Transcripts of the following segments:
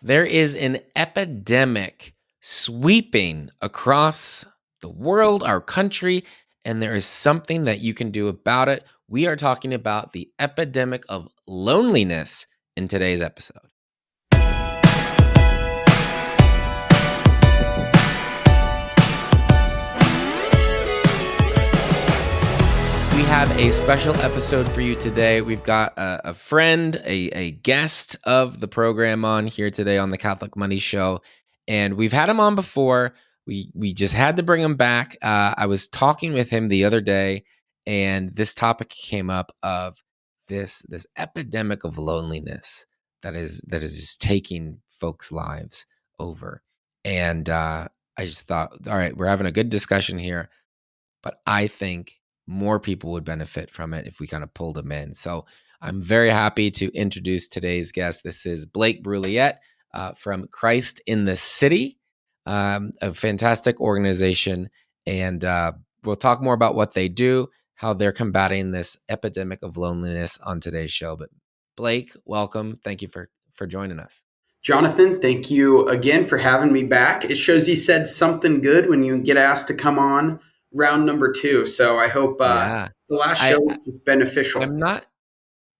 There is an epidemic sweeping across the world, our country, and there is something that you can do about it. We are talking about the epidemic of loneliness in today's episode. We have a special episode for you today. We've got a friend, a guest of the program on here today on the Catholic Money Show, and we've had him on before. We just had to bring him back. I was talking with him the other day, and this topic came up of this epidemic of loneliness that is just taking folks' lives over. And I just thought, all right, we're having a good discussion here, but I think more people would benefit from it if we kind of pulled them in. So I'm very happy to introduce today's guest. This is Blake Brouillette from Christ in the City, a fantastic organization. And we'll talk more about what they do, how they're combating this epidemic of loneliness on today's show. But Blake, welcome. Thank you for joining us. Jonathan, thank you again for having me back. It shows you said something good when you get asked to come on round number 2. So I hope the last show was beneficial. I'm not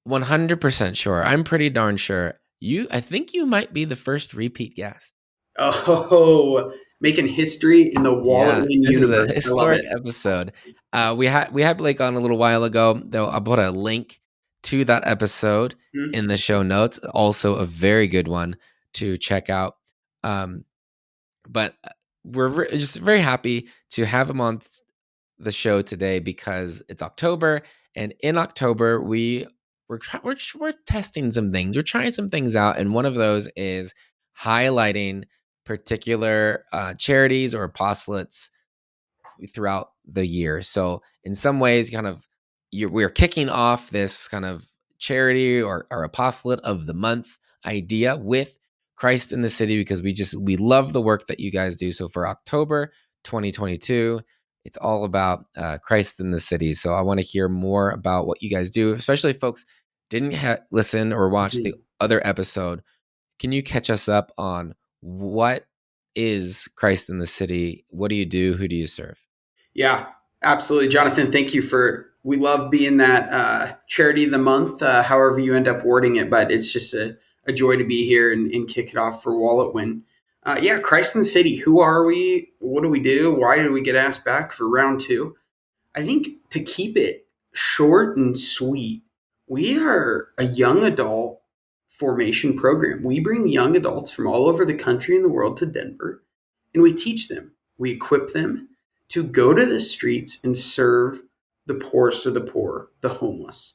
100% sure. I'm pretty darn sure. I think you might be the first repeat guest. Oh, making history in the wallet win this universe. Is a historic episode. We had Blake on a little while ago. Though I'll put a link to that episode in the show notes. Also, a very good one to check out. But we're just very happy to have him on the show today because it's October, and in October we're testing some things. We're trying some things out, and one of those is highlighting particular charities or apostolates throughout the year. So in some ways, we're kicking off this kind of charity or apostolate of the month idea with Christ in the City, because we love the work that you guys do. So for October 2022, it's all about Christ in the City. So I want to hear more about what you guys do, especially if folks didn't listen or watch the other episode. Can you catch us up on what is Christ in the City? What do you do? Who do you serve? Yeah, absolutely. Jonathan, thank you we love being that charity of the month, however you end up wording it, but it's just a joy to be here and kick it off for Wallet Win. Christ in the City. Who are we? What do we do? Why did we get asked back for round 2? I think to keep it short and sweet, we are a young adult formation program. We bring young adults from all over the country and the world to Denver, and we teach them. We equip them to go to the streets and serve the poorest of the poor, the homeless,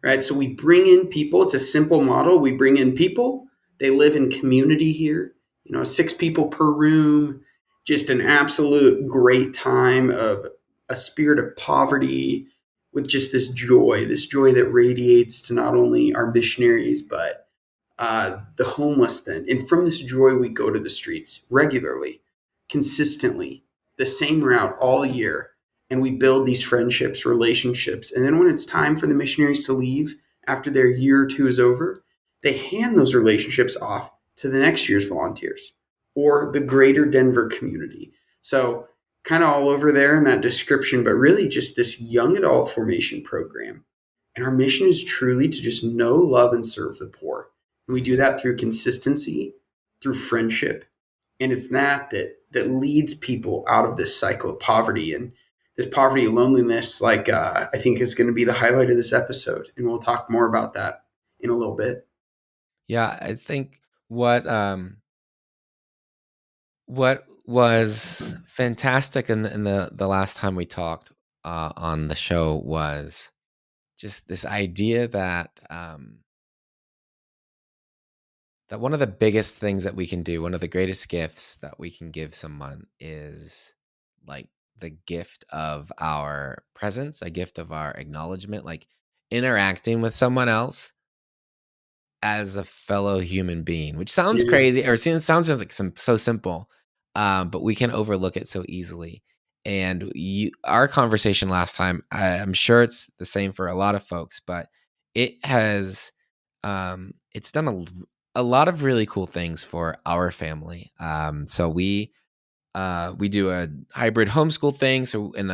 right? So we bring in people. It's a simple model. We bring in people. They live in community here, 6 people per room, just an absolute great time of a spirit of poverty with just this joy that radiates to not only our missionaries, but the homeless then. And from this joy, we go to the streets regularly, consistently, the same route all year. And we build these friendships, relationships. And then when it's time for the missionaries to leave after their year or 2 is over, they hand those relationships off to the next year's volunteers or the greater Denver community. So kind of all over there in that description, but really just this young adult formation program. And our mission is truly to just know, love, and serve the poor. And we do that through consistency, through friendship. And it's that leads people out of this cycle of poverty. And this poverty and loneliness, I think is going to be the highlight of this episode. And we'll talk more about that in a little bit. Yeah, I think what was fantastic in the last time we talked on the show was just this idea that that one of the biggest things that we can do, one of the greatest gifts that we can give someone is like the gift of our presence, a gift of our acknowledgement, like interacting with someone else as a fellow human being, which sounds crazy or sounds just like so simple, but we can overlook it so easily. And our conversation last time, I'm sure it's the same for a lot of folks, but it has, it's done a lot of really cool things for our family. So we do a hybrid homeschool thing. So and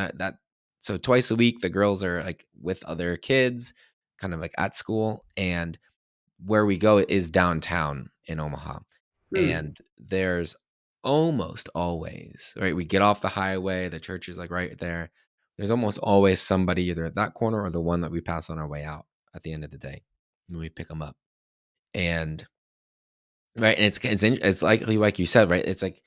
so twice a week the girls are like with other kids, kind of like at school, and where we go is downtown in Omaha. Hmm. And there's almost always, right? We get off the highway, the church is like right there. There's almost always somebody either at that corner or the one that we pass on our way out at the end of the day when we pick them up. And right, and it's likely like you said, right? It's like,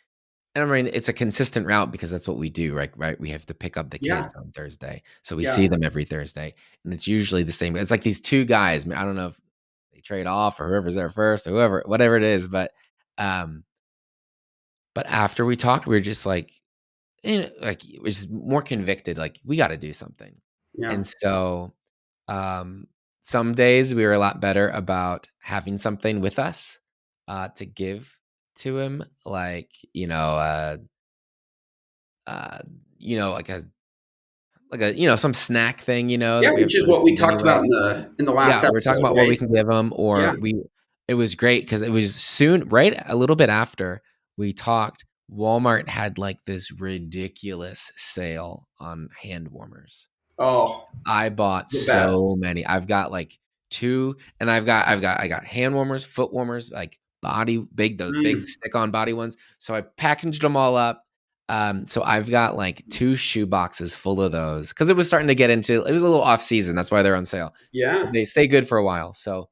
and I mean, it's a consistent route because that's what we do, right? Right, we have to pick up the Yeah. kids on Thursday, so we see Yeah. them every Thursday, and it's usually the same. It's like these two guys. I don't know if they trade off or whoever's there first or whoever, whatever it is, um, but after we talked, we were just like, like it was more convicted. Like we got to do something, Yeah. and so um, some days we were a lot better about having something with us to give to him, like uh, like some snack thing, Yeah. that we have Which is for the what we kids talked about anyway. in the last Yeah, we're talking episode, about what we right? can give them, Yeah. it was great because it was soon, right a little bit after we talked, Walmart had like this ridiculous sale on hand warmers. Oh, I bought the best. so many. I've got like 2, and I got hand warmers, foot warmers, like those big Mm. stick-on body ones. So I packaged them all up. So I've got like 2 shoe boxes full of those because it was starting to get into, it was a little off season. That's why they're on sale. But Yeah. they stay good for a while. So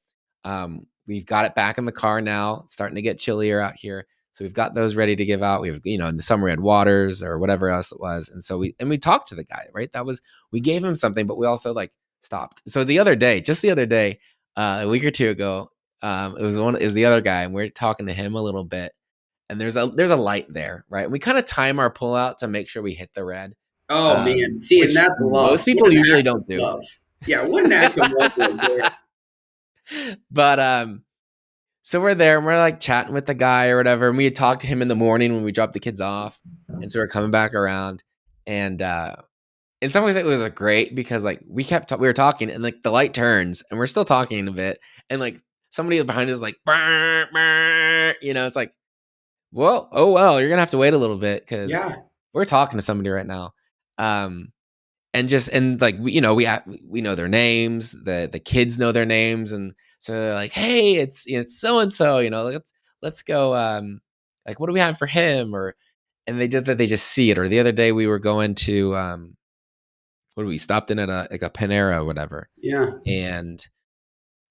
we've got it back in the car now. It's starting to get chillier out here. So we've got those ready to give out. We have, in the summer we had waters or whatever else it was. And so we talked to the guy, right? We gave him something, but we also like stopped. So just the other day, a week or two ago, it was the other guy, and we're talking to him a little bit. And there's a light there, right? And we kind of time our pullout to make sure we hit the red, Oh man. See, and which that's love. most What people an usually act of don't do. love. Yeah. What an act of love right there. But so we're there and we're like chatting with the guy or whatever. And we had talked to him in the morning when we dropped the kids off. And so we're coming back around. And in some ways it was great because like we were talking and like the light turns and we're still talking a bit. And like somebody behind us is like, "Brr, brr," it's like, well, oh well, you're gonna have to wait a little bit because Yeah. we're talking to somebody right now. Um, and like we know their names, the kids know their names, and so they're like, hey, it's so and so, let's go, like what do we have for him, or and they just see it. Or the other day we were going to what we stopped in at a Panera or whatever, Yeah. and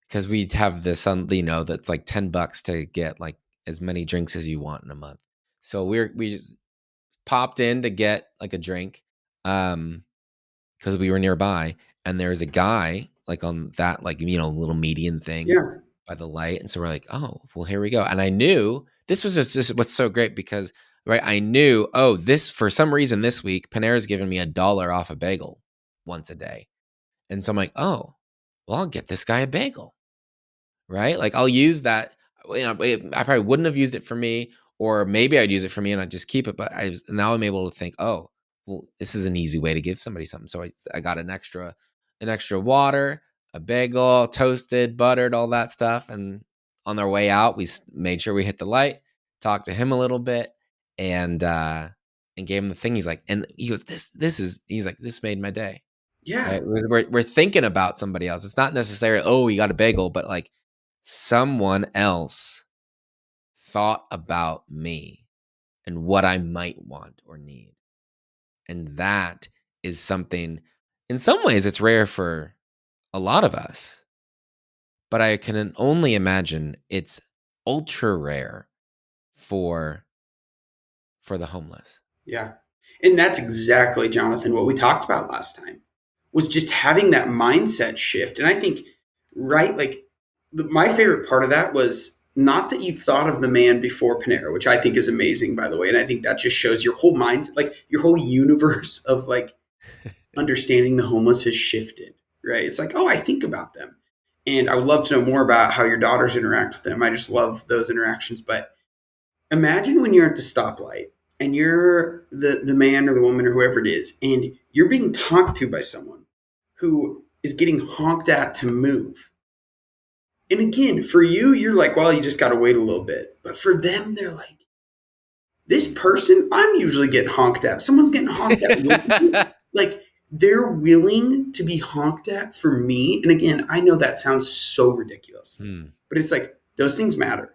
because we have this that's like $10 to get like as many drinks as you want in a month. So we just popped in to get like a drink. Because we were nearby, and there's a guy like on that like little median thing Yeah. by the light, and so we're like, oh well, here we go. And I knew this was just what's so great because right, I knew, oh, this for some reason this week Panera's giving me $1 off a bagel once a day, and so I'm like, oh, well, I'll get this guy a bagel, right? Like I'll use that. I probably wouldn't have used it for me, or maybe I'd use it for me and I'd just keep it. But now I'm able to think, oh, well, this is an easy way to give somebody something. So I got an extra water, a bagel, toasted, buttered, all that stuff. And on our way out, we made sure we hit the light, talked to him a little bit, and gave him the thing. He's like, and he goes, he's like, this made my day. Yeah. Right? We're thinking about somebody else. It's not necessarily, oh, we got a bagel, but like someone else thought about me and what I might want or need. And that is something, in some ways, it's rare for a lot of us, but I can only imagine it's ultra rare for the homeless. Yeah. And that's exactly, Jonathan, what we talked about last time was just having that mindset shift. And I think, right, like my favorite part of that was not that you thought of the man before Panera, which I think is amazing, by the way. And I think that just shows your whole mindset, like your whole universe of like understanding the homeless has shifted, right? It's like, oh, I think about them. And I would love to know more about how your daughters interact with them. I just love those interactions. But imagine when you're at the stoplight and you're the man or the woman or whoever it is, and you're being talked to by someone who is getting honked at to move. And again, for you, you're like, well, you just got to wait a little bit. But for them, they're like, this person, I'm usually getting honked at. Someone's getting honked at with me. Like, they're willing to be honked at for me. And again, I know that sounds so ridiculous, Hmm. but it's like those things matter,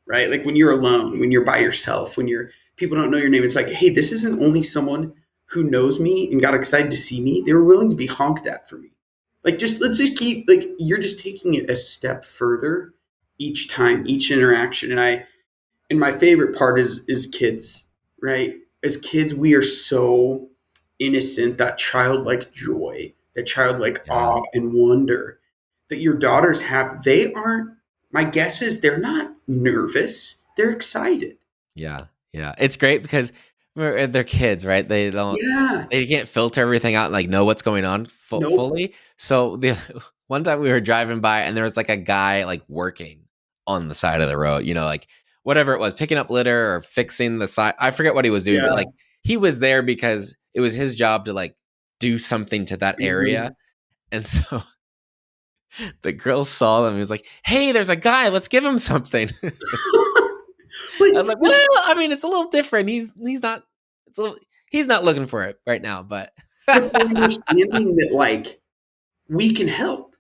right? Like when you're alone, when you're by yourself, when people don't know your name, it's like, hey, this isn't only someone who knows me and got excited to see me. They were willing to be honked at for me. Like, just let's just keep, like, you're just taking it a step further each time, each interaction. And my favorite part is kids, right? As kids, we are so innocent, that childlike joy, that childlike Yeah. awe and wonder that your daughters have. They aren't, my guess is they're not nervous. They're excited. Yeah, yeah. It's great because they're kids, right? Yeah. They can't filter everything out and like know what's going on Nope. fully. So the one time we were driving by and there was like a guy like working on the side of the road, like whatever it was, picking up litter or fixing the side. I forget what he was doing, but Yeah. like he was there because it was his job to like do something to that area. Mhm. And so the girl saw them and was like, "Hey, there's a guy. Let's give him something." but, I was like, but well, I mean, it's a little different. He's not it's a little, he's not looking for it right now, but but they're understanding that, like, we can help,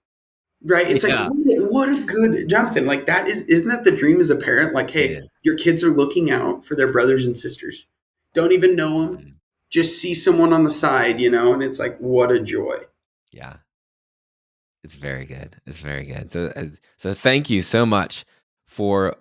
right? It's like, yeah, what a good Jonathan. Like, that isn't that the dream as a parent? Like, it hey, is. your kids are looking out for their brothers and sisters. Don't even know them. Mhm. Just see someone on the side, and it's like, what a joy. Yeah, it's very good. It's very good. So thank you so much for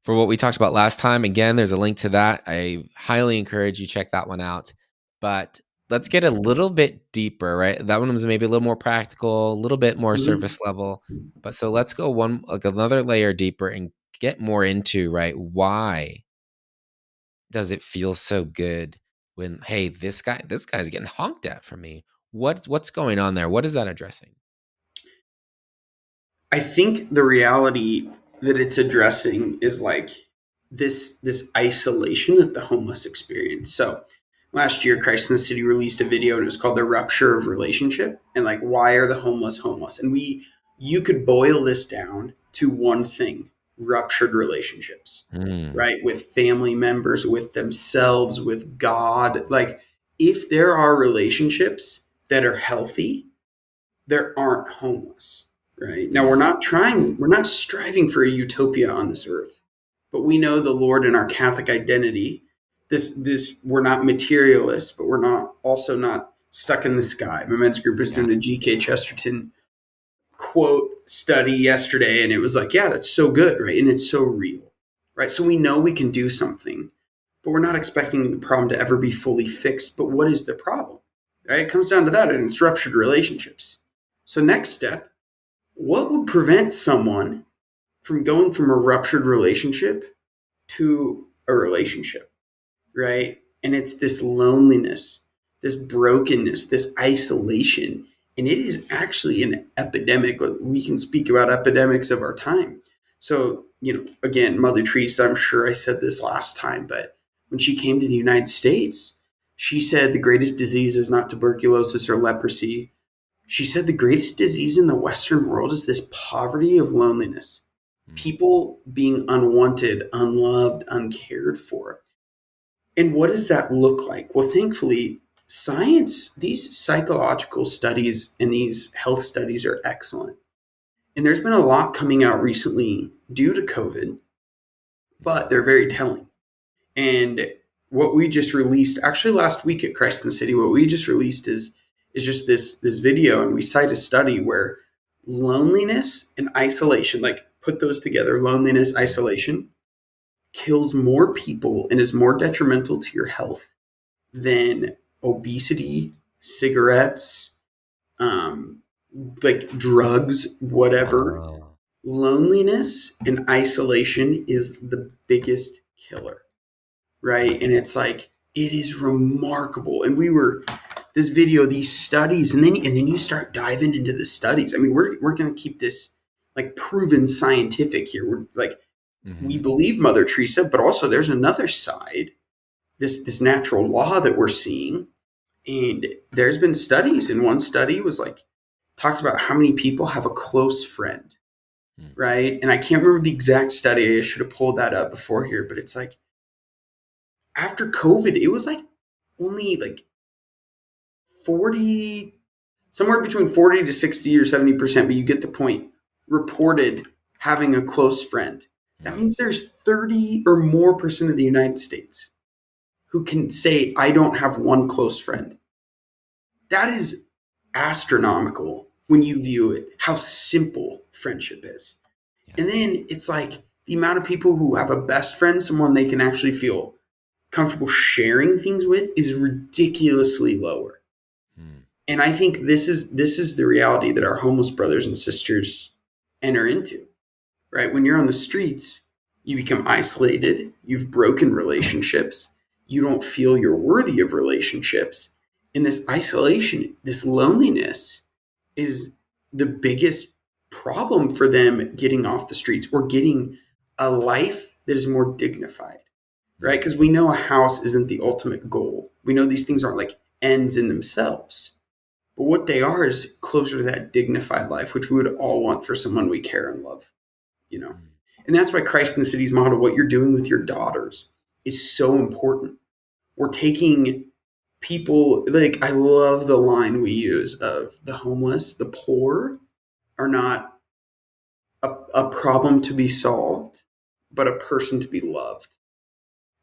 for what we talked about last time. Again, there's a link to that. I highly encourage you check that one out. But let's get a little bit deeper, right? That one was maybe a little more practical, a little bit more Mhm. surface level. But so let's go one like another layer deeper and get more into, right? Why does it feel so good when, hey, this guy's getting honked at for me? What's going on there? What is that addressing? I think the reality that it's addressing is like this isolation that the homeless experience. So last year, Christ in the City released a video and it was called "The Rupture of Relationship" and like, why are the homeless homeless? And you could boil this down to one thing: ruptured relationships, Mm, right? With family members, with themselves, with God. Like, if there are relationships that are healthy, there aren't homeless, right? Now, mm, we're not striving for a utopia on this earth, but we know the Lord in our Catholic identity. We're not materialists, but we're not also not stuck in the sky. My men's group was yeah, doing a G.K. Chesterton quote study yesterday, and it was like, yeah, that's so good, right? And it's so real, right? So we know we can do something, but we're not expecting the problem to ever be fully fixed. But what is the problem? Right? It comes down to that, and it's ruptured relationships. So next step, what would prevent someone from going from a ruptured relationship to a relationship, right? And it's this loneliness, this brokenness, this isolation. And it is actually an epidemic. We can speak about epidemics of our time. So, again, Mother Teresa, I'm sure I said this last time, but when she came to the United States, she said the greatest disease is not tuberculosis or leprosy. She said the greatest disease in the Western world is this poverty of loneliness, mm, people being unwanted, unloved, uncared for. And what does that look like? Well, thankfully, science, these psychological studies and these health studies are excellent. And there's been a lot coming out recently due to COVID, but mm, they're very telling. And what we just released, actually last week at Christ in the City, what we just released is just this video, and we cite a study where loneliness and isolation, like put those together, loneliness, mm. isolation, kills more people and is more detrimental to your health than obesity, cigarettes, um, like drugs, whatever. Oh, Loneliness and isolation is the biggest killer, right? And it's like, it is remarkable. And we were this video, these studies, and then you start diving into the studies. I mean, we're gonna keep this like proven scientific here. We're like, we mhm. believe Mother Teresa, but also there's another side, this natural law that we're seeing. And there's been studies, and one study was like talks about how many people have a close friend. Mm. right? And I can't remember the exact study. I should have pulled that up before here, but it's like after COVID, it was like only like 40, somewhere between 40 to 60 or 70%, but you get the point, reported having a close friend. That Mm. means there's 30 or more percent of the United States who can say, I don't have one close friend. That is astronomical when you view it, how simple friendship is. Yeah. And then it's like the amount of people who have a best friend, someone they can actually feel comfortable sharing things with, is ridiculously lower. Mm. And I think this is the reality that our homeless brothers and sisters enter into, right? When you're on the streets, you become isolated, you've broken relationships, you don't feel you're worthy of relationships. And this isolation, this loneliness is the biggest problem for them getting off the streets or getting a life that is more dignified, right? Mm. Because we know a house isn't the ultimate goal. We know these things aren't like ends in themselves. But what they are is closer to that dignified life, which we would all want for someone we care and love, you know? Mm. And that's why Christ in the City's model, what you're doing with your daughters, is so important. We're taking people, like, I love the line we use of the homeless, the poor are not a problem to be solved, but a person to be loved,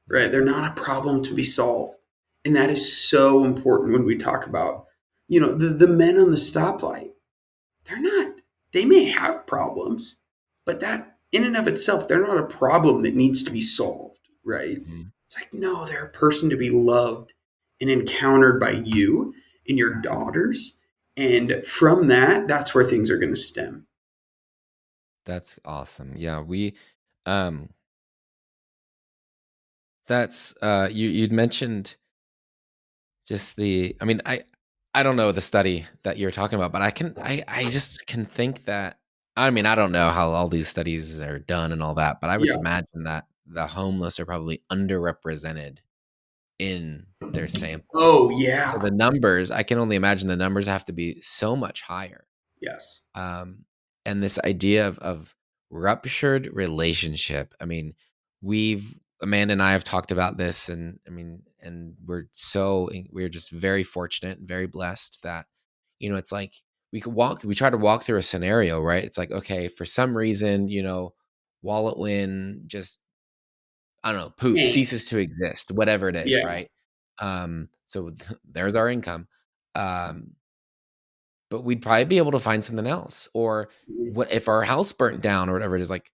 right? Mm. They're not a problem to be solved. And that is so important when we talk about, the men on the stoplight. They're not, they may have problems, but that in and of itself, they're not a problem that needs to be solved, right? Mhm. It's like, no, they're a person to be loved and encountered by you and your daughters. And from that, that's where things are going to stem. That's awesome. Yeah, um that's you'd mentioned just I mean, I don't know the study that you're talking about, but I just can think that I mean, I don't know how all these studies are done and all that, but I would Yeah. imagine that the homeless are probably underrepresented in their samples. Oh, So yeah. the numbers, I can only imagine the numbers have to be so much higher. Yes. Um, and this idea of ruptured relationship. I mean, Amanda and I have talked about this, and I mean, and we're just very fortunate and very blessed that, it's like we try to walk through a scenario, right? It's like, okay, for some reason, Wallet Win just, I don't know, poof, ceases Thanks. to exist, whatever it is, Yeah. right? So there's our income. But we'd probably be able to find something else. Or what if our house burnt down or whatever it is, like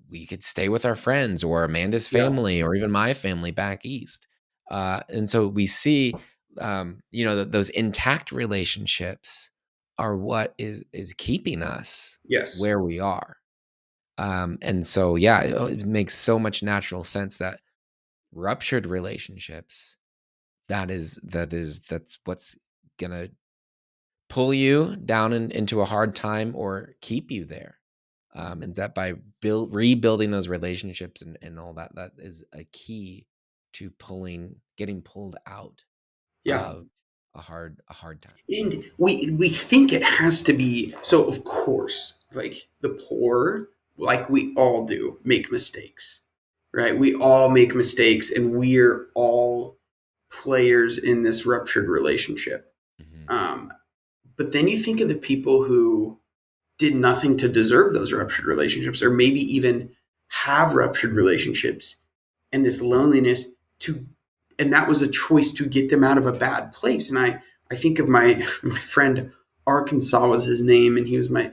we could stay with our friends or Amanda's Yeah. family or even my family back east. And so we see, those intact relationships are what is keeping us Yes. where we are. And so, yeah, it makes so much natural sense that ruptured relationships, that's what's gonna pull you down into a hard time or keep you there. And that by rebuilding those relationships and all that, that is a key to getting pulled out Yeah. of a hard time. And we think it has to be so. Of course, like the poor, like we all do, make mistakes, right? We all make mistakes, and we're all players in this ruptured relationship. Hmm. Um, but then you think of the people who did nothing to deserve those ruptured relationships, or maybe even have ruptured relationships, and this loneliness to, and that was a choice to get them out of a bad place. And I think of my friend Arkansas was his name, and he was my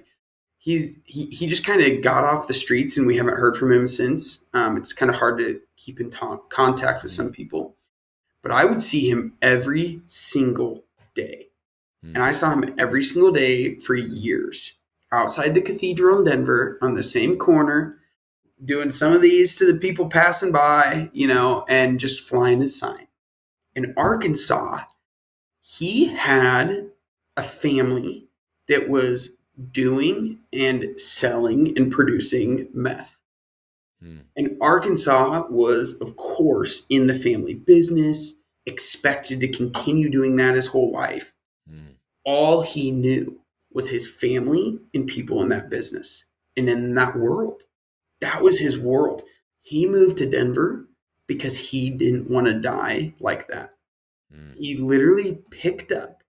he just kind of got off the streets, and we haven't heard from him since. It's kind of hard to keep in contact with some Hmm. people, but I would see him every single day, and Hmm. I saw him every single day for years outside the cathedral in Denver on the same corner, doing some of these to the people passing by, and just flying his sign. In Arkansas, he had a family that was doing and selling and producing meth. Hmm. And Arkansas was, of course, in the family business, expected to continue doing that his whole life. Hmm. All he knew was his family and people in that business. And in that world, that was his world. He moved to Denver because he didn't want to die like that. Mm. He literally picked up,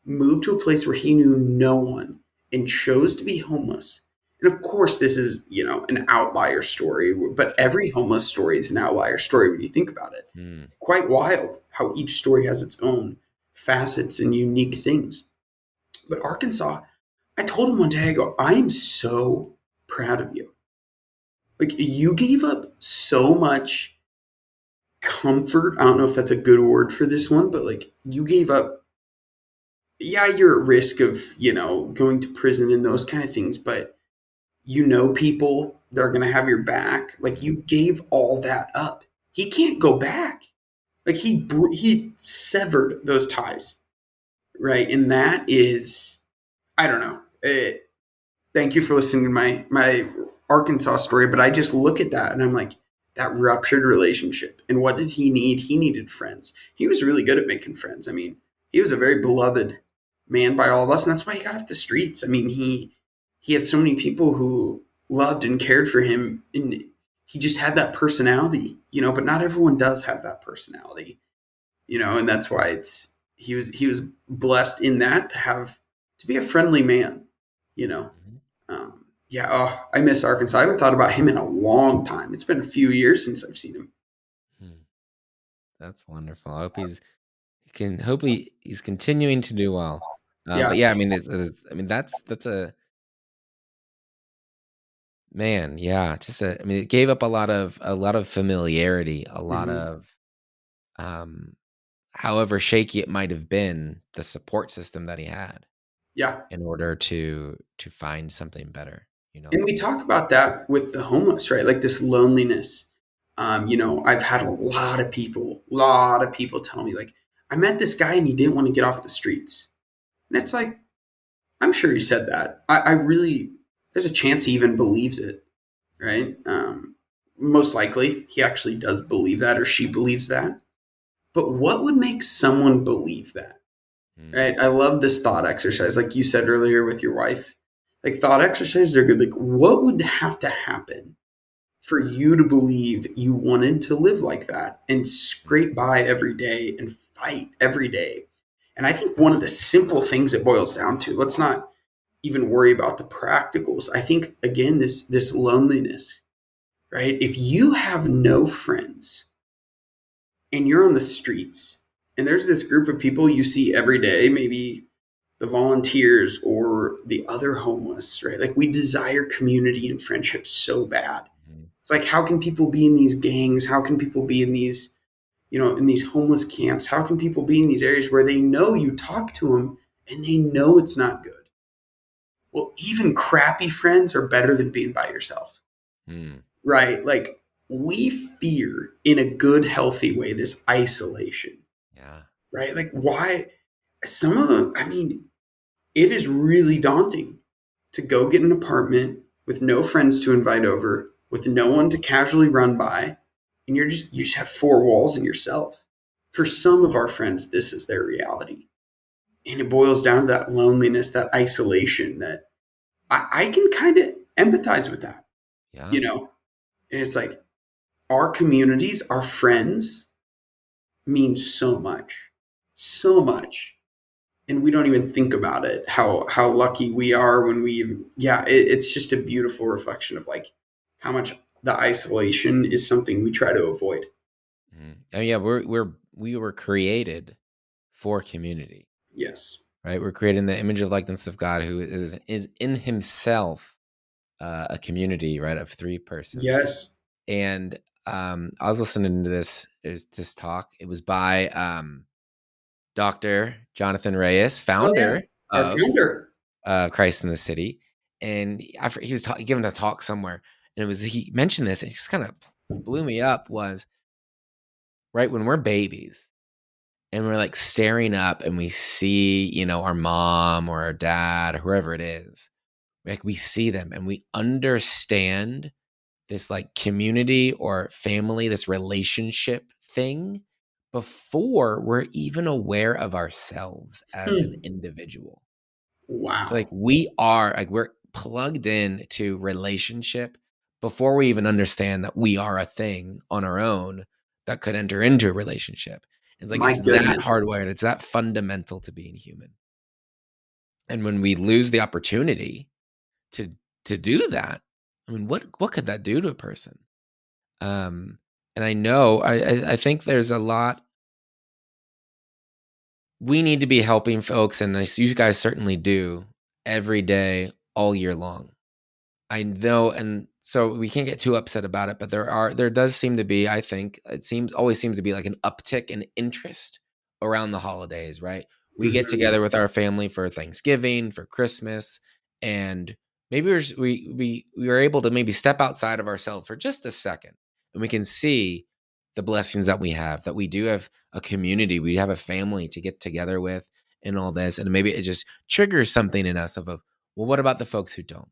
moved to a place where he knew no one, and chose to be homeless. And of course, this is, an outlier story, but Sure. every homeless story is an outlier story when you think about it. Mm. It's quite wild how each story has its own facets and unique things. But Arkansas, I told him one day, I go, I am so proud of you. Like, you gave up so much comfort. I don't know if that's a good word for this one, but like, you gave up. Yeah, you're at risk of, going to prison and those kind of things, but people that are going to have your back. Like, Mm. you gave all that up. He can't go back. Like, he severed those ties, right? And that is, I don't know. Thank you for listening to my Arkansas story, but I just look at that and I'm like, that ruptured relationship. And what did he need? He needed friends. He was really good at making friends. I mean, he was a very beloved man by all of us, and that's why he got off the streets. I mean, he had so many people who loved and cared for him, and he just had that personality, but not everyone does have that personality, and that's why he was blessed in that to be a friendly man, you know. Mhm. Yeah, oh, I miss Arkansas. I haven't thought about him in a long time. It's been a few years since I've seen him. Mm. That's wonderful. I hope he's continuing to do well. Yeah. But yeah, I mean, I mean, that's a man. Yeah, I mean, it gave up a lot of familiarity, a lot Hmm. of, um, however shaky it might have been, the support system that he had Yeah. in order to find something better. You know. And we talk about that with the homeless, right? Like this loneliness. I've had a lot of people tell me, like, I met this guy and he didn't want to get off the streets. And it's like, I'm sure he said that. I really, there's a chance he even believes it, right? Most likely he actually does believe that or she believes that. But what would make someone believe that? Mm. Right? I love this thought exercise, like you said earlier with your wife. Like, thought exercises are good. Like, what would have to happen for you to believe you wanted to live like that and scrape by every day and fight every day? And I think one of the simple things it boils down to, let's not even worry about the practicals. I think again, this loneliness, right? If you have no friends and you're on the streets and there's this group of people you see every day, maybe the volunteers or the other homeless, right? Like, we desire community and friendship so bad. Mhm. It's like, how can people be in these gangs? How can people be in these, in these homeless camps? How can people be in these areas where they know you talk to them and they know it's not good? Well, even crappy friends are better than being by yourself, Mm. right? Like, we fear in a good, healthy way this isolation, Yeah. right? Like, why? Some of them, I mean, it is really daunting to go get an apartment with no friends to invite over, with no one to casually run by, and you just have four walls and yourself. For some of our friends, this is their reality. And it boils down to that loneliness, that isolation that I can kind of empathize with that, Yeah. you know? And it's like, our communities, our friends mean so much, so much. And we don't even think about it, how lucky we are when it's just a beautiful reflection of like how much the isolation is something we try to avoid. Mm. Oh yeah, we were created for community, Yes. right? We're created in the image of likeness of God, who is in Himself a community, right, of three persons. Yes. And I was listening to this talk. It was by Dr. Jonathan Reyes, Oh yeah. founder Our of founder. Christ in the City, and he was giving a talk somewhere, and he mentioned this, and it just kind of blew me up. Was right when we're babies and we're like staring up and we see, our mom or our dad or whoever it is, like we see them and we understand this like community or family, this relationship thing before we're even aware of ourselves as an Hmm. individual. So like Wow. we are like we're plugged in to relationship before we even understand that we are a thing on our own that could enter into a relationship. It's like My it's that goodness. hardwired, it's that fundamental to being human. And when we lose the opportunity to do that, I mean, what could that do to a person? And I know I think there's a lot we need to be helping folks, and you guys certainly do every day, all year long. I know, and so we can't get too upset about it, but there does seem to be, I think, always seems to be like an uptick in interest around the holidays, right? We get Mhm. together with our family for Thanksgiving, for Christmas, and maybe we are able to maybe step outside of ourselves for just a second, and we can see the blessings that we have, that we do have a community, we have a family to get together with, and all this, and maybe it just triggers something in us of, well, what about the folks who don't?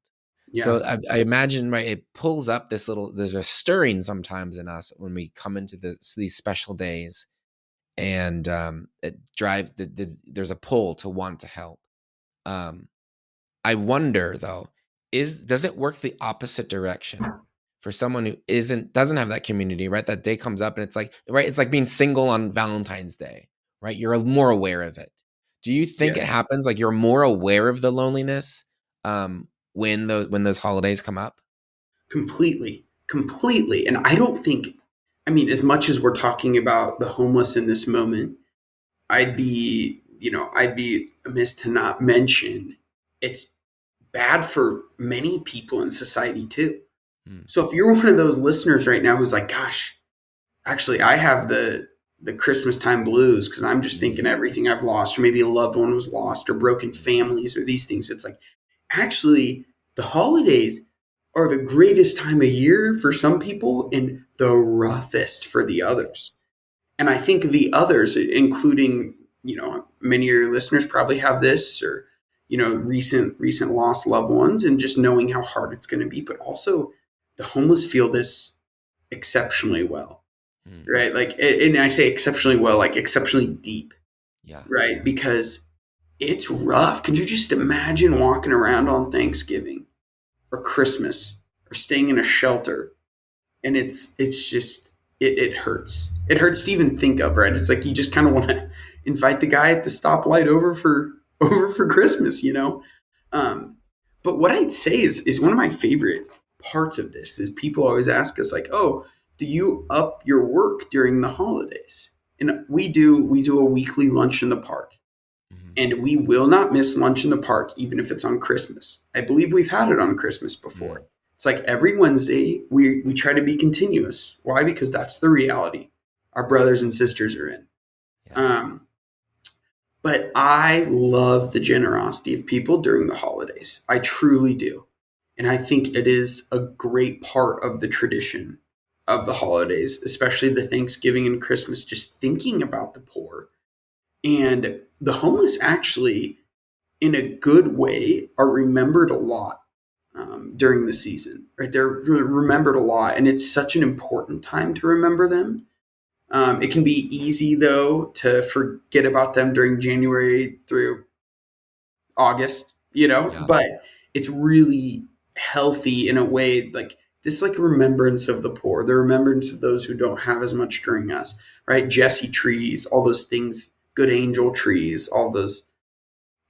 Yeah, So I imagine, right, it pulls up there's a stirring sometimes in us when we come into these special days, and it drives, there's a pull to want to help. Um, I wonder though, does it work the opposite direction for someone who doesn't have that community, right? That day comes up and it's like, right, it's like being single on Valentine's Day, right? You're more aware of it. Do you think it yes. happens like you're more aware of the loneliness when those holidays come up? Completely. Completely. And I don't think, I mean, as much as we're talking about the homeless in this moment, I'd be amiss to not mention it's bad for many people in society too. Mm, So if you're one of those listeners right now who's like, gosh, actually I have the Christmas time blues because I'm just thinking mm, everything I've lost, or maybe a loved one was lost, or broken mm, families, or these things. It's like, actually, the holidays are the greatest time of year for some people and the roughest for the yeah, others. And I think the others, including, many of your listeners probably have this, or, recent lost loved ones, and just knowing how hard it's going to be. But also the homeless feel this exceptionally well, mm, right? Like, and I say exceptionally well, like exceptionally deep, yeah, right? Because it's rough. Can you just imagine walking around on Thanksgiving or Christmas or staying in a shelter? And it's just it hurts. It hurts to even think of, right? It's like you just kind of want to invite the guy at the stoplight over for Christmas, you know. Um, but what I'd say is one of my favorite parts of this is people always ask us like, "Oh, do you up your work during the holidays?" And we do a weekly lunch in the park, mhm, and we will not miss lunch in the park, even if it's on Christmas. I believe we've had it on Christmas before. mm, It's like every Wednesday, we try to be continuous. Why? Because that's the reality our brothers and sisters are in. yeah, Um, but I love the generosity of people during the holidays. I truly do. And I think it is a great part of the tradition of the holidays, especially the Thanksgiving and Christmas, just thinking about the poor. And the homeless actually, in a good way, are remembered a lot during the season, right? They're remembered a lot, and it's such an important time to remember them. It can be easy, though, to forget about them during January through August, yeah, but it's really healthy in a way, like this, like remembrance of the poor, the remembrance of those who don't have as much during us, right? Jesse trees, all those things, good angel trees, all those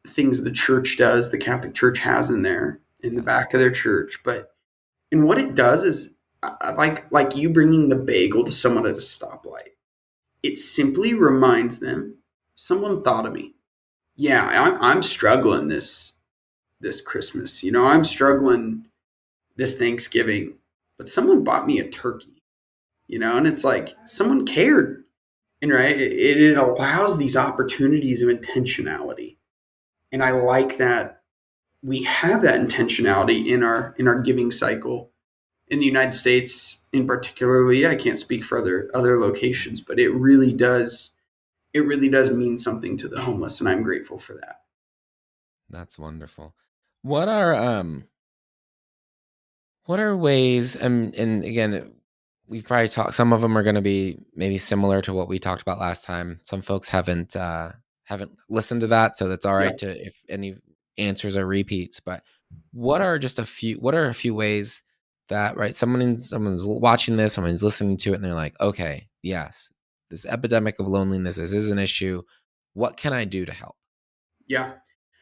things the church does, the Catholic Church has in there in the yeah, back of their church. But and what it does is, like you bringing the bagel to someone at a stoplight. It simply reminds them, someone thought of me. Yeah, I'm struggling this Christmas. I'm struggling this Thanksgiving, but someone bought me a turkey. And it's like someone cared, and right, it allows these opportunities of intentionality, and I like that we have that intentionality in our giving cycle in the United States in particularly. I can't speak for other mhm. locations, but it really does mean something to the homeless, and I'm grateful for that. That's wonderful. What are ways, and again, we've probably talked, some of them are going to be maybe similar to what we talked about last time. Some folks haven't listened to that, so that's all Yeah. right to, if any answers or repeats, but what are a few ways that, right, someone's watching this, someone's listening to it, and they're like, okay, yes, this epidemic of loneliness, this is an issue. What can I do to help? Yeah,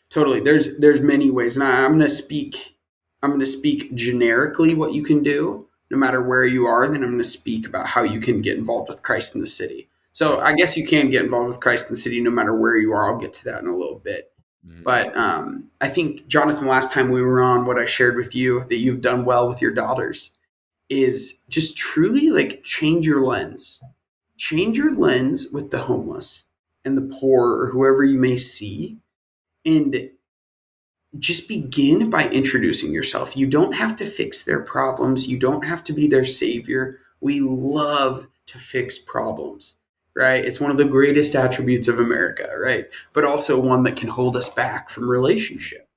totally. There's many ways, and I'm going to speak generically what you can do, no matter where you are. And then I'm going to speak about how you can get involved with Christ in the city. So I guess you can get involved with Christ in the city no matter where you are. I'll get to that in a little bit. Mm-hmm. But I think, Jonathan, last time we were on, what I shared with you that you've done well with your daughters is just truly like change your lens. Change your lens with the homeless and the poor or whoever you may see. And just begin by introducing yourself. You don't have to fix their problems. You don't have to be their savior. We love to fix problems, right? It's one of the greatest attributes of America, right? But also one that can hold us back from relationship.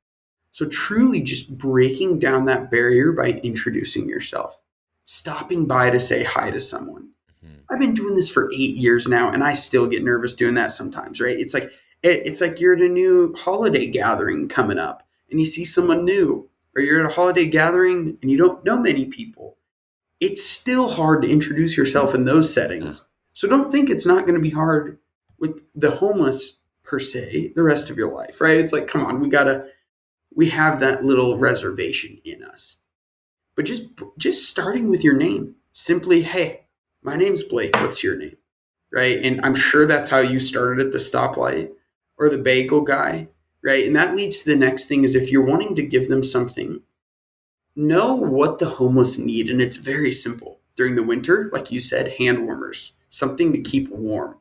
So truly just breaking down that barrier by introducing yourself, stopping by to say hi to someone. Mm-hmm. I've been doing this for 8 years now, and I still get nervous doing that sometimes, right? It's like you're at a new holiday gathering coming up and you see someone new, or you're at a holiday gathering and you don't know many people. It's still hard to introduce yourself in those Yeah. settings. So don't think it's not going to be hard with the homeless per se the rest of your life, right? It's like, come on, we have that little reservation in us. But just starting with your name, simply, hey, my name's Blake. What's your name? Right? And I'm sure that's how you started at the stoplight or the bagel guy, right? And that leads to the next thing is if you're wanting to give them something, know what the homeless need. And it's very simple. During the winter, like you said, hand warmers, something to keep warm.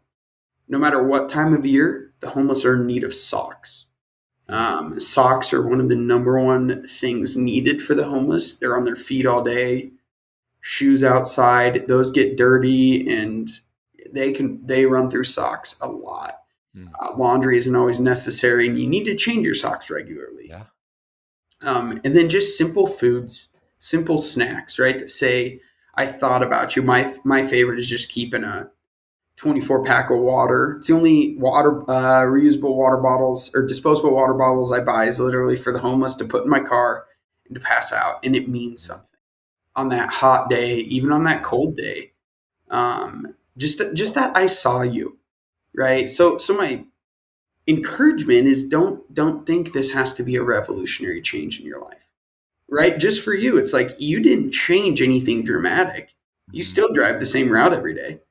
No matter what time of year, the homeless are in need of socks. Socks are one of the number one things needed for the homeless. They're on their feet all day, shoes outside, those get dirty, and they run through socks a lot. Laundry isn't always necessary, and you need to change your socks regularly. Yeah. And then just simple foods, simple snacks, right? That say, I thought about you. My favorite is just keeping a 24 pack of water. It's the only reusable water bottles or disposable water bottles I buy is literally for the homeless to put in my car and to pass out. And it means something on that hot day, even on that cold day. Just that I saw you, right? So my encouragement is don't think this has to be a revolutionary change in your life, right? Just for you, it's like you didn't change anything dramatic. You still drive the same route every day.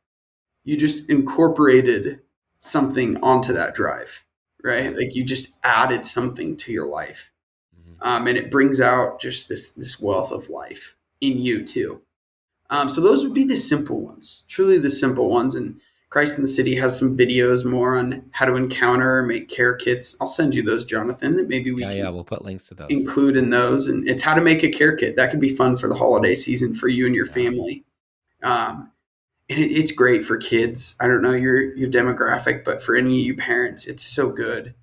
You just incorporated something onto that drive, right? Like you just added something to your life, and it brings out just this wealth of life in you too. So those would be the simple ones, truly the simple ones. And Christ in the City has some videos more on how to encounter, make care kits. I'll send you those, Jonathan, that maybe we can We'll put links to those. include in those. And it's how to make a care kit. That could be fun for the holiday season for you and your family. And it's great for kids. I don't know your demographic, but for any of you parents, it's so good.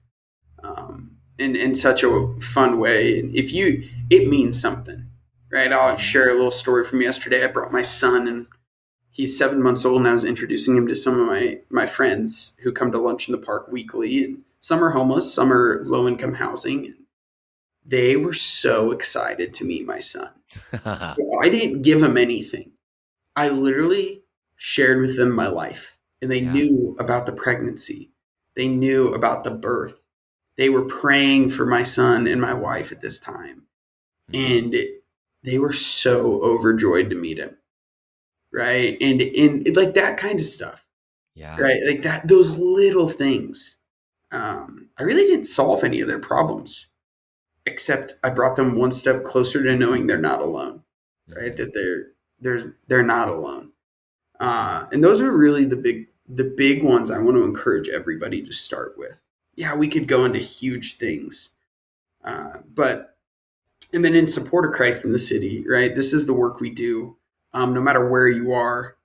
In such a fun way. And it means something, right? I'll share a little story from yesterday. I brought my son, and he's 7 months old, and I was introducing him to some of my friends who come to lunch in the park weekly. And some are homeless, some are low income housing. And they were so excited to meet my son. I didn't give them anything. I literally shared with them my life, and they knew about the pregnancy. They knew about the birth. They were praying for my son and my wife at this time. And they were so overjoyed to meet him. Right. And like that kind of stuff. Yeah. Right. Like that, those little things. I really didn't solve any of their problems, except I brought them one step closer to knowing they're not alone. Right. That they're not alone. And those are really the big ones I want to encourage everybody to start with. Yeah, we could go into huge things. And then in support of Christ in the City, right? This is the work we do. No matter where you are,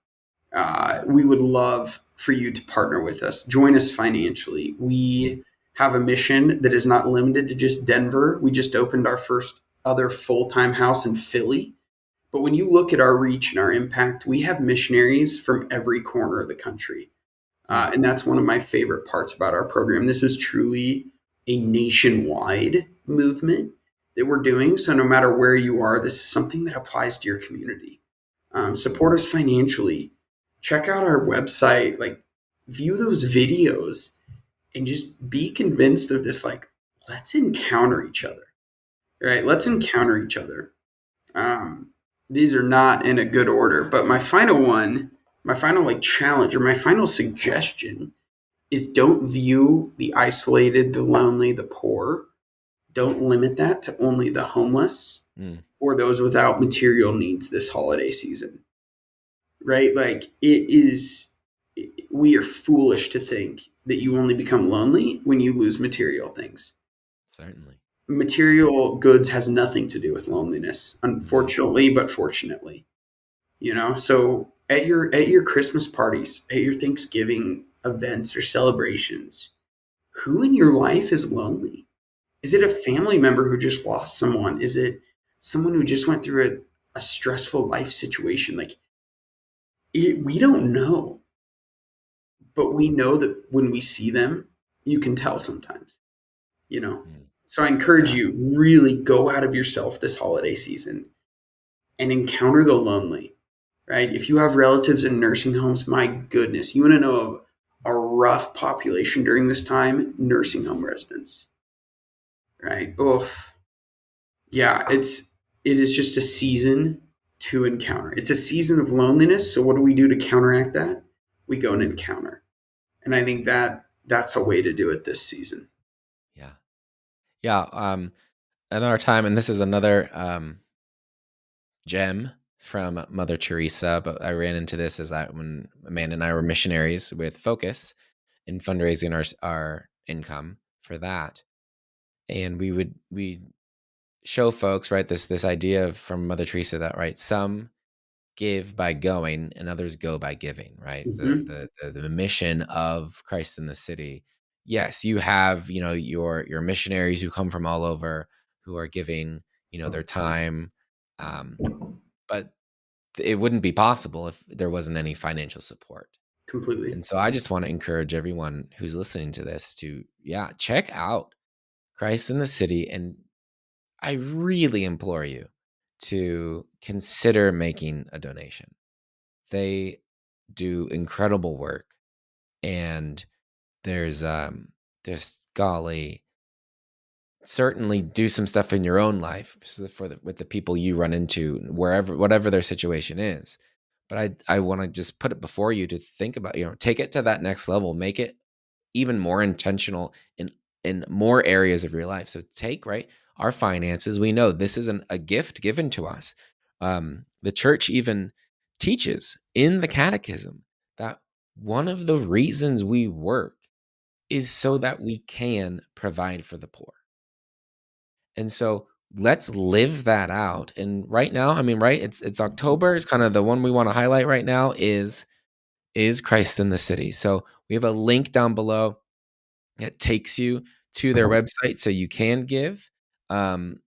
we would love for you to partner with us. Join us financially. We have a mission that is not limited to just Denver. We just opened our first other full-time house in Philly. But when you look at our reach and our impact, we have missionaries from every corner of the country. And that's one of my favorite parts about our program. This is truly a nationwide movement that we're doing. So no matter where you are, this is something that applies to your community. Support us financially. Check out our website. Like, view those videos and just be convinced of this. Like, let's encounter each other. Right? Let's encounter each other. Um, these are not in a good order, but my final one, my final like challenge or my final suggestion is don't view the isolated, the lonely, the poor. Don't limit that to only the homeless Mm. or those without material needs this holiday season. Right? Like, it is, we are foolish to think that you only become lonely when you lose material things. Certainly. Material goods has nothing to do with loneliness, Mm-hmm. unfortunately, but fortunately. So at your Christmas parties, at your Thanksgiving events or celebrations, who in your life is lonely? Is it a Mm. family member who just lost someone? Is it someone who just went through a stressful life situation? Like, we don't know, but we know that when we see them, you can tell sometimes, you know? Mm. So I encourage Yeah. you, really go out of yourself this holiday season and encounter the lonely, right? If you have relatives in nursing homes, my goodness, you want to know of a rough population during this time, nursing home Mm-hmm. residents, right? Oof. Yeah, it is just a season to encounter. It's a season of loneliness. So what do we do to counteract that? We go and encounter. And I think that that's a way to do it this season. Yeah. Yeah. In our time, and this is another gem from Mother Teresa, but I ran into this when Amanda and I were missionaries with Focus in fundraising our income for that, and we show folks, right, this idea from Mother Teresa that, right, some give by going and others go by giving, right? Mm-hmm. The mission of Christ in the City. Yes, you have, your missionaries who come from all over who are giving, their time, um, but it wouldn't be possible if there wasn't any financial support. Completely. And so I just want to encourage everyone who's listening to this to, check out Christ in the City. And I really implore you to consider making a donation. They do incredible work. And there's golly, certainly do some stuff in your own life with the people you run into whatever their situation is. But I want to just put it before you to think about, take it to that next level, make it even more intentional in more areas of your life. So take, right, our finances. We know this isn't a gift given to us. The church even teaches in the catechism that one of the reasons we work is so that we can provide for the poor. And so let's live that out. And right now, I mean, right, it's October. It's kind of the one we want to highlight right now is Christ in the City. So we have a link down below that takes you to their website so you can give. Um,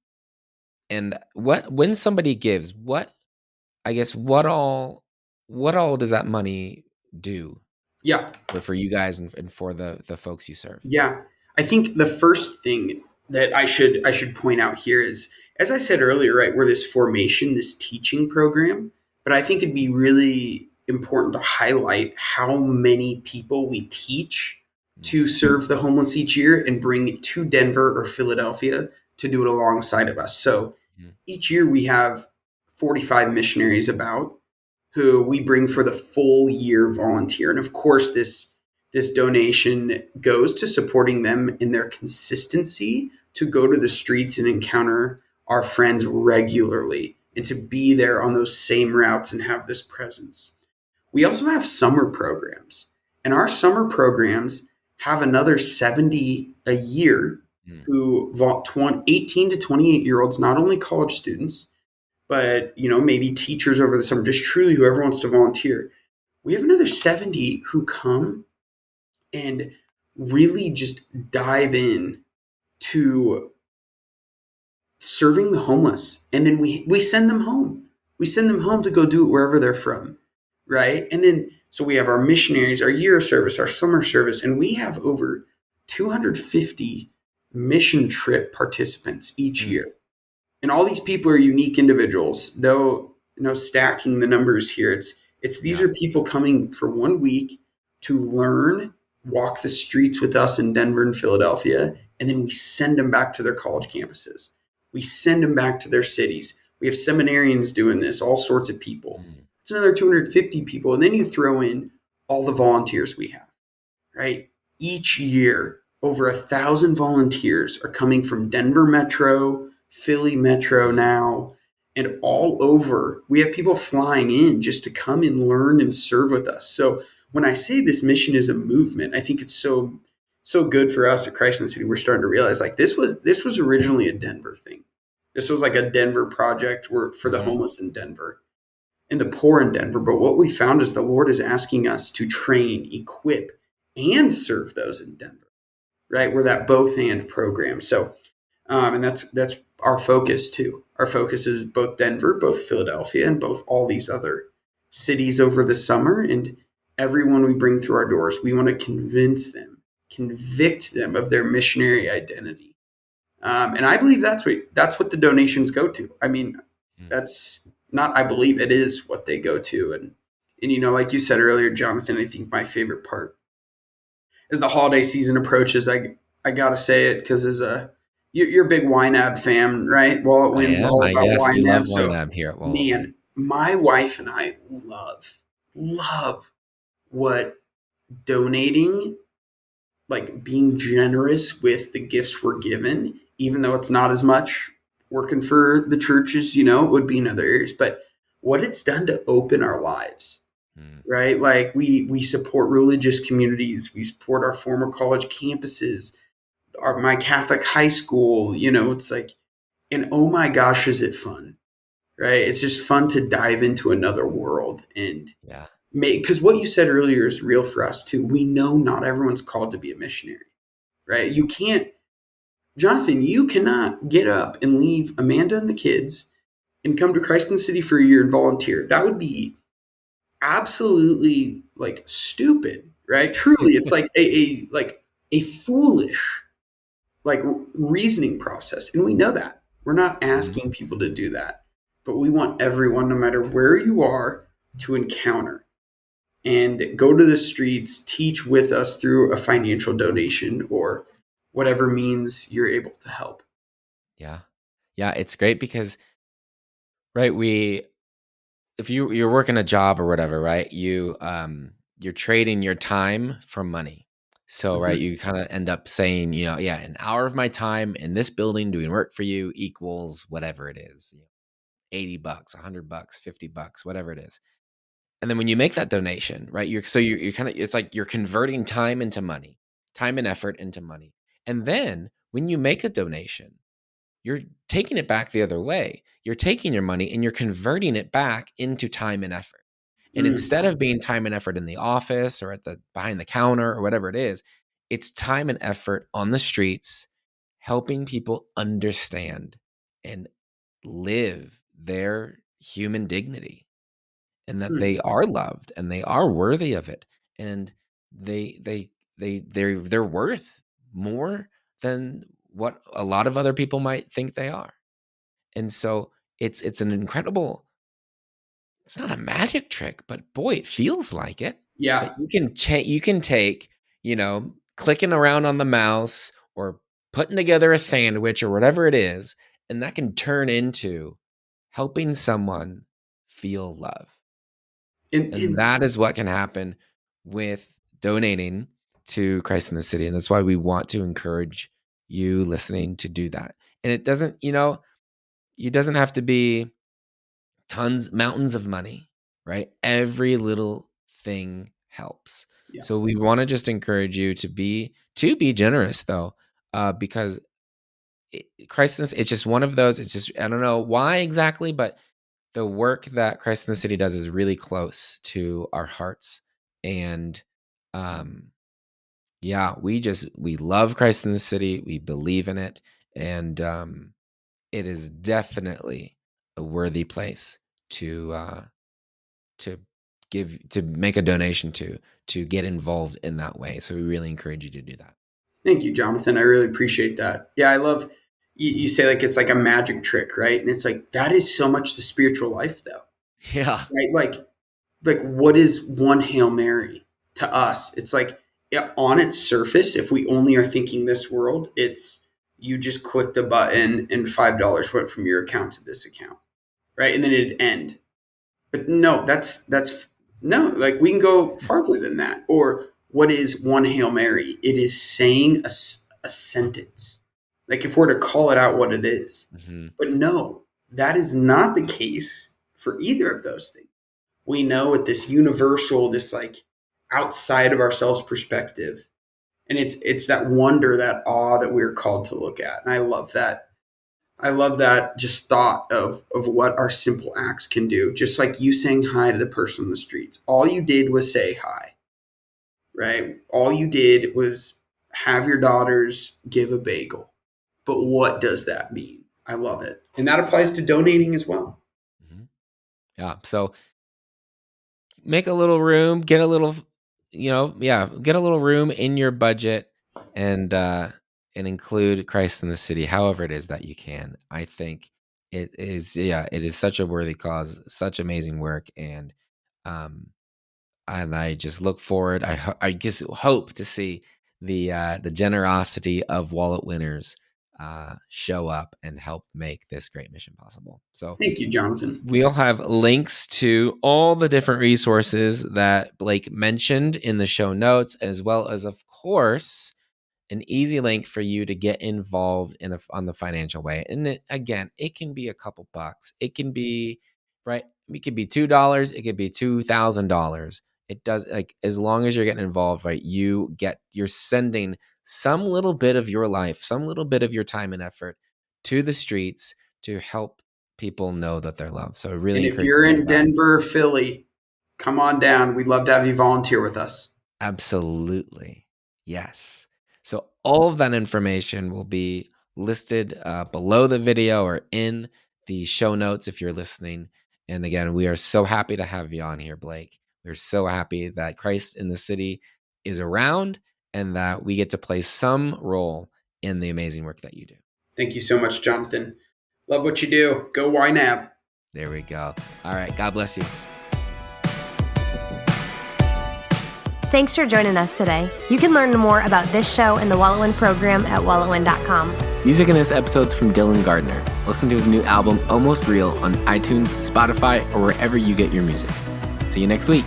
and when somebody gives, I guess what all does that money do Yeah. for you guys and for the folks you serve? Yeah. I think the first thing that I should point out here is, as I said earlier, right, we're this formation, this teaching program, but I think it'd be really important to highlight how many people we teach to serve the homeless each year and bring to Denver or Philadelphia to do it alongside of us. So Mhm. each year we have 45 missionaries about who we bring for the full year volunteer. And of course, this donation goes to supporting them in their consistency to go to the streets and encounter our friends regularly and to be there on those same routes and have this presence. We also have summer programs, and our summer programs have another 70 a year Mhm. who 18 to 28-year olds, not only college students, but maybe teachers over the summer, just truly whoever wants to volunteer. We have another 70 who come and really just dive in to serving the homeless, and then we send them home. We send them home to go do it wherever they're from, right? And then so we have our missionaries, our year of service, our summer service, and we have over 250 mission trip participants each Mm. year. And all these people are unique individuals. No stacking the numbers here. It's these Yeah. are people coming for 1 week to learn, walk the streets with us in Denver and Philadelphia, and then we send them back to their college campuses. We send them back to their cities. We have seminarians doing this, all sorts of people. Mm. It's another 250 people. And then you throw in all the volunteers we have, right? Each year, over 1,000 volunteers are coming from Denver Metro, Philly Metro Mm. now, and all over. We have people flying in just to come and learn and serve with us. So when I say this mission is a movement, I think it's so good for us at Christ in the City. We're starting to realize like this was originally a Denver thing. This was like a Denver project for the Mhm. homeless in Denver and the poor in Denver. But what we found is the Lord is asking us to train, equip, and serve those in Denver, right? We're that both and program. So, and that's our focus too. Our focus is both Denver, both Philadelphia, and both all these other cities over the summer. And everyone we bring through our doors, we want to convince them, convict them of their missionary identity. And I believe that's what the donations go to. I mean, Mm. that's not. I believe it is what they go to, and like you said earlier, Jonathan. I think my favorite part as the holiday season approaches. I gotta say it because as you're a big YNAB fan, right? Wallet I Win's am. all I about Yes, we love YNAB. So YNAB here at Wallet Win. man, my wife and I love what donating, like being generous with the gifts we're given, even though it's not as much working for the churches, it would be in other areas, but what it's done to open our lives, Mm. right? Like we support religious communities, we support our former college campuses, my Catholic high school, it's like, and oh my gosh, is it fun, right? It's just fun to dive into another world and Yeah. make, because what you said earlier is real for us too. We know not everyone's called to be a missionary, right? You can't, Jonathan, you cannot get up and leave Amanda and the kids and come to Christ in the City for a year and volunteer. That would be absolutely like stupid, right? Truly, it's like a foolish like reasoning process, and we know that. We're not Mhm. asking people to do that, but we want everyone, no matter where you are, to encounter and go to the streets, teach with us through a financial donation or whatever means you're able to help. Yeah. Yeah, it's great because, right, if you're working a job or whatever, right, you're trading your time for money. So, right, Mhm. you kinda end up saying, "Yeah, an hour of my time in this building doing work for you equals whatever it is, 80 bucks, 100 bucks, 50 bucks, whatever it is." And then when you make that donation, right, you're kinda it's like you're converting time into money, time and effort into money. And then when you make a donation, you're taking it back the other way. You're taking your money and you're converting it back into time and effort. And Mm. instead of being time and effort in the office or at the behind the counter or whatever it is, it's time and effort on the streets helping people understand and live their human dignity and that Mm. they are loved and they are worthy of it and they're worth more than what a lot of other people might think they are. And so it's an incredible, it's not a magic trick, but boy, it feels like it, that Yeah. you can take, clicking around on the mouse or putting together a sandwich or whatever it is, and that can turn into helping someone feel love. And And that is what can happen with donating to Christ in the City. And that's why we want to encourage you listening to do that. And it doesn't, it doesn't have to be mountains of money, right? Every little thing helps. yeah. So we want to just encourage you to be generous though, because Christ in the, it's just one of those. It's just, I don't know why exactly, but the work that Christ in the City does is really close to our hearts. And um, yeah, we love Christ in the City. We believe in it. And it is definitely a worthy place to to make a donation to get involved in that way. So we really encourage you to do that. Thank you, Jonathan. I really appreciate that. Yeah, I love you say like it's like a magic trick, right? And it's like that is so much the spiritual life, though, Yeah. right? Like what is one Hail Mary to us? It's like yeah, on its surface, if we only are thinking this world, it's you just clicked a button and $5 went from your account to this account, right? And then it'd end. But no, that's no, like we can go farther than that. Or what is one Hail Mary? It is saying a sentence. Like if we're to call it out what it is. Mm-hmm. But no, that is not the case for either of those things. We know with this universal, this like outside of ourselves perspective. And it's that wonder, that awe that we're called to look at. And I love that. I love that just thought of what our simple acts can do. Just like you saying hi to the person on the streets. All you did was say hi, right? All you did was have your daughters give a bagel. But what does that mean? I love it. And that applies to donating as well. Mm-hmm. Yeah. So make a little room, get a little, get a little room in your budget and include Christ in the city, however it is that you can. I think it is such a worthy cause, such amazing work. And I just look forward. I just hope to see the generosity of wallet winners show up and help make this great mission possible. So Thank you, Jonathan. we'll have links to all the different resources that Blake mentioned in the show notes, as well as, of course, an easy link for you to get involved on the financial way. And it can be a couple bucks. It can be, right? It could be $2. It could be $2,000. It does, like, as long as you're getting involved, right? You're sending some little bit of your life, some little bit of your time and effort to the streets to help people know that they're loved. So I really And if encourage you're you to do in that. Denver or Philly, come on down. We'd love to have you volunteer with us. Absolutely. Yes. So all of that information will be listed below the video or in the show notes if you're listening. And again, we are so happy to have you on here, Blake. We're so happy that Christ in the City is around and that we get to play some role in the amazing work that you do. Thank you so much, Jonathan. Love what you do. Go YNAB. There we go. All right. God bless you. Thanks for joining us today. You can learn more about this show and the WalletWin program at walletwin.com. Music in this episode's from Dylan Gardner. Listen to his new album, Almost Real, on iTunes, Spotify, or wherever you get your music. See you next week.